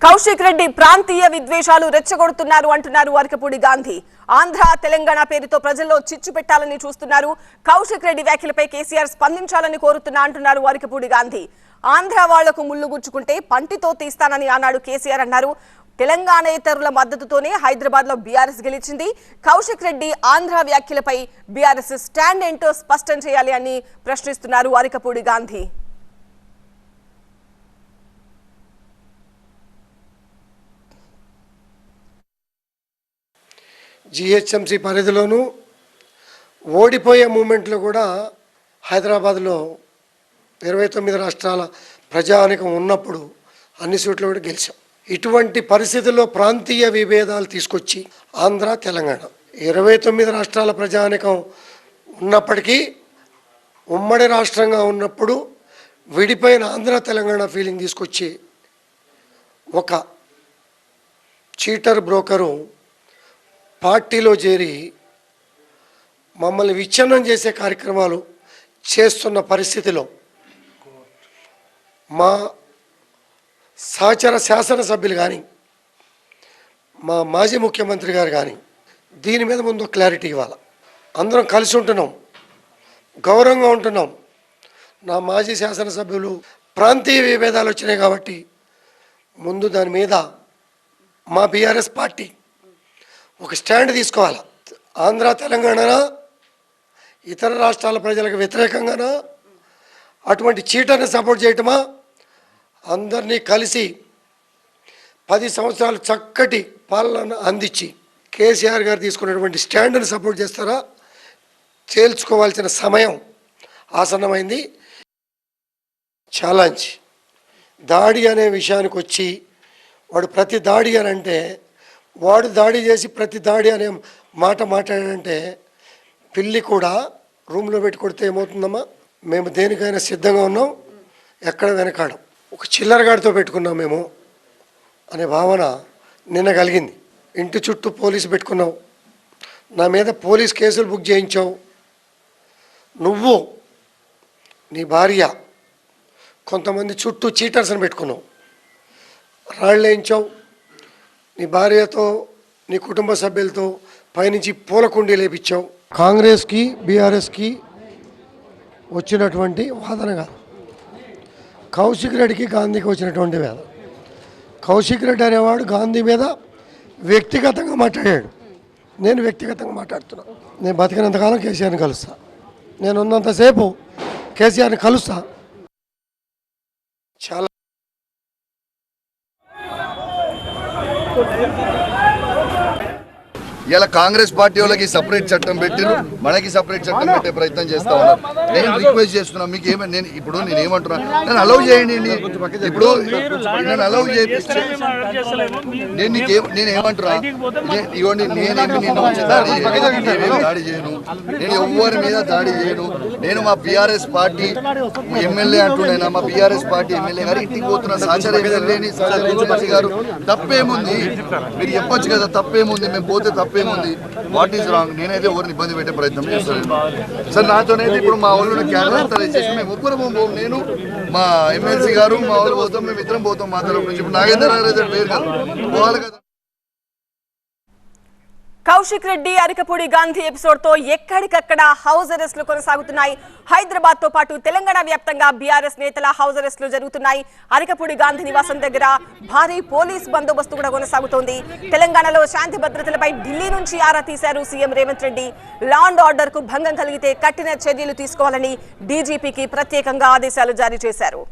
కౌశిక్ రెడ్డి ప్రాంతీయ విద్వేషాలు రెచ్చగొడుతున్నారు అంటున్నారు అరకపూడి గాంధీ. ఆంధ్ర తెలంగాణ పేరుతో ప్రజల్లో చిచ్చు పెట్టాలని చూస్తున్నారు. కౌశిక్ రెడ్డి వ్యాఖ్యలపై కేసీఆర్ స్పందించాలని కోరుతున్నా అంటున్నారు అరకపూడి గాంధీ. ఆంధ్ర వాళ్లకు ముళ్ళు గుచ్చుకుంటే పంటితో తీస్తానని అన్నాడు కేసీఆర్ అన్నారు. తెలంగాణేతరుల మద్దతుతోనే హైదరాబాద్ లో బీఆర్ఎస్ గెలిచింది. కౌశిక్ రెడ్డి ఆంధ్ర వ్యాఖ్యలపై బీఆర్ఎస్ స్టాండ్ ఏంటో స్పష్టం చేయాలి అని ప్రశ్నిస్తున్నారు అరకపూడి గాంధీ. జిహెచ్ఎంసీ పరిధిలోనూ ఓడిపోయే మూమెంట్లో కూడా హైదరాబాద్లో 29 రాష్ట్రాల ప్రజానికం ఉన్నప్పుడు అన్ని సీట్లు కూడా గెలిచాం. ఇటువంటి పరిస్థితుల్లో ప్రాంతీయ విభేదాలు తీసుకొచ్చి ఆంధ్ర తెలంగాణ 29 రాష్ట్రాల ప్రజానికం ఉన్నప్పటికీ ఉమ్మడి రాష్ట్రంగా ఉన్నప్పుడు విడిపోయిన ఆంధ్ర తెలంగాణ ఫీలింగ్ తీసుకొచ్చి ఒక చీటర్ బ్రోకరు పార్టీలో చేరి మమ్మల్ని విచ్ఛిన్నం చేసే కార్యక్రమాలు చేస్తున్న పరిస్థితిలో మా సహచర శాసనసభ్యులు కానీ మా మాజీ ముఖ్యమంత్రి గారు కానీ దీని మీద ముందు క్లారిటీ ఇవ్వాలి. అందరం కలిసి ఉంటున్నాం, గౌరవంగా ఉంటున్నాం. నా మాజీ శాసనసభ్యులు ప్రాంతీయ విభేదాలు వచ్చినాయి కాబట్టి ముందు దాని మీద మా బీఆర్ఎస్ పార్టీ ఒక స్టాండ్ తీసుకోవాలి. ఆంధ్ర తెలంగాణ ఇతర రాష్ట్రాల ప్రజలకు వ్యతిరేకంగానా అటువంటి చీటర్ని సపోర్ట్ చేయటమా, అందరినీ కలిసి 10 సంవత్సరాలు చక్కటి పాలన అందించి కేసీఆర్ గారు తీసుకున్నటువంటి స్టాండ్ని సపోర్ట్ చేస్తారా తేల్చుకోవాల్సిన సమయం ఆసన్నమైంది. ఛాలెంజ్ దాడి అనే విషయానికి వచ్చి వాడు ప్రతి దాడి అని అంటే వాడు దాడి చేసి ప్రతి దాడి అనే మాట మాట్లాడాడంటే పిల్లి కూడా రూమ్లో పెట్టి కొడితే ఏమవుతుందమ్మా? మేము దేనికైనా సిద్ధంగా ఉన్నాం, ఎక్కడ వెనకాడం. ఒక చిల్లరగాడితో పెట్టుకున్నాం మేము అనే భావన నిన్న కలిగింది. ఇంటి చుట్టూ పోలీసు పెట్టుకున్నావు, నా మీద పోలీస్ కేసులు బుక్ చేయించావు, నువ్వు నీ భార్య కొంతమంది చుట్టూ చీటర్స్ని పెట్టుకున్నావు, రాళ్ళు వేయించావు, నీ భార్యతో నీ కుటుంబ సభ్యులతో పైనుంచి పూలకుండీ లేపించావు. కాంగ్రెస్కి బీఆర్ఎస్కి వచ్చినటువంటి వాదన కాదు, కౌశిక్ రెడ్డికి గాంధీకి వచ్చినటువంటి వాదన. కౌశిక్ రెడ్డి అనేవాడు గాంధీ మీద వ్యక్తిగతంగా మాట్లాడాడు. నేను వ్యక్తిగతంగా మాట్లాడుతున్నా. నేను బతికినంతకాలం కేసీఆర్ని కలుస్తా, నేను ఉన్నంతసేపు కేసీఆర్ని కలుస్తా. చాలా ఇలా కాంగ్రెస్ పార్టీ వాళ్ళకి సపరేట్ చట్టం పెట్టిరు, మనకి సపరేట్ చట్టం పెట్టే ప్రయత్నం చేస్తా ఉన్నారు. నేను రిక్వెస్ట్ చేస్తున్నా, మీకు ఏమన్నా నేను ఏమంటున్నా, నేను అలౌ చేయండి. ఇప్పుడు నేను అలౌ చేస్తే నేను ఏమంటున్నా, ఇవ్వండి. నేనేమి దాడి చేయను, నేను ఎవరి మీద దాడి చేయను. నేను మా బీఆర్ఎస్ పార్టీ ఎమ్మెల్యే అంటున్నాను, మా బీఆర్ఎస్ పార్టీ ఎమ్మెల్యే గారు ఇంటికి పోతున్నా. సహచర ఎమ్మెల్యేని సహచర గారు తప్పేముంది, మీరు చెప్పొచ్చు కదా, తప్పేముంది, మేము పోతే తప్పేముంది, వాట్ ఈస్ రాంగ్? నేనైతే ఎవరిని ఇబ్బంది పెట్టే ప్రయత్నం చేస్తాను సార్. నాతోనైతే ఇప్పుడు మా వాళ్ళు క్యాన్సర్ చేసి మేము ఒక్కరు పోము, నేను మా ఎమ్మెల్సీ గారు మా వాళ్ళు పోతాం, మేము ఇద్దరం పోతాం. మా తరఫు నుంచి ఇప్పుడు నాగేంద్ర పేరు కదా పోవాలి కదా. కౌశిక్ రెడ్డి అరకపూడి గాంధీ ఎపిసోడ్ తో ఎక్కడికక్కడ హౌస్ అరెస్టులు కొనసాగుతున్నాయి. హైదరాబాద్ తో పాటు తెలంగాణ వ్యాప్తంగా బీఆర్ఎస్ నేతల హౌస్ అరెస్టులు జరుగుతున్నాయి. అరకపూడి గాంధీ నివాసం దగ్గర భారీ పోలీస్ బందోబస్తు కూడా కొనసాగుతోంది. తెలంగాణలో శాంతి భద్రతలపై ఢిల్లీ నుంచి ఆరా తీశారు CM Revanth Reddy. Law and order కు భంగం కలిగితే కఠిన చర్యలు తీసుకోవాలని డీజీపీకి ప్రత్యేకంగా ఆదేశాలు జారీ చేశారు.